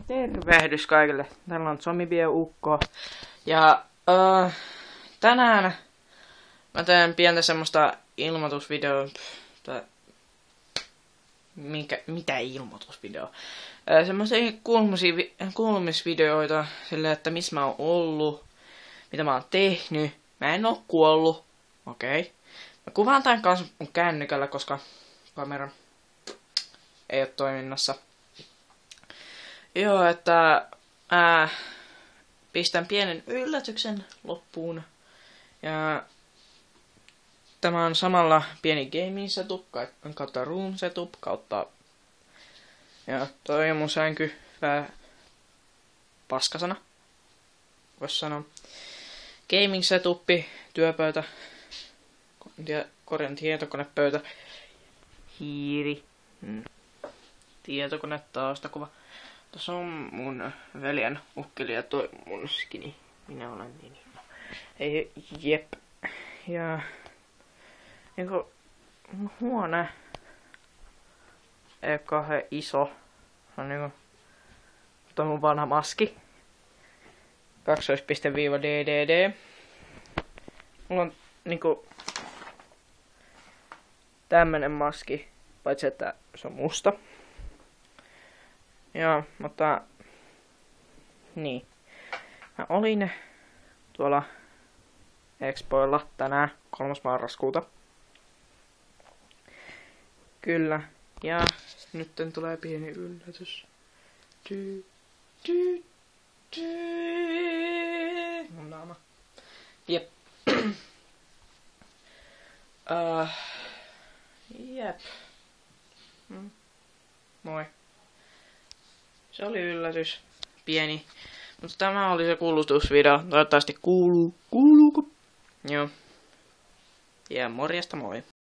Tervehdys kaikille. Täällä on Zombie-ukko. Ja tänään mä teen pientä semmoista ilmoitusvideoa. Mitä ilmoitusvideo? Semmoisia kuulumisvideoita silleen, että missä mä oon ollut, mitä mä oon tehnyt. Mä en oo kuollut. Okei. Mä kuvaan tän kanssa mun kännykällä, koska kamera ei oo toiminnassa. Joo, että pistän pienen yllätyksen loppuun. Ja tämä on samalla pieni gaming setup kautta room setup kautta. Ja toi on mun sänky vähän paskasana. Vois sanoa. Gaming setuppi, työpöytä, korjan tietokonepöytä, hiiri, tietokone taustakuva. Tuossa on mun veljen ukkeli ja toi mun skini. Minä olen niin. Ei, jep. Ja niinku mun huone ei kauhean iso. Se on niinku toi mun vanha maski. 12.-DDD. Mulla on niinku tämmönen maski, paitsi että se on musta. Joo, mutta niin. Mä olin tuolla Expoilla tänään 3. marraskuuta. Kyllä. Ja nyt tulee pieni yllätys. Mun naama. Jep. Jep. Moi. Se oli yllätys. Pieni. Mutta tämä oli se kuulutusvideo. Toivottavasti kuuluu. Kuuluuko? Joo. Ja morjesta moi.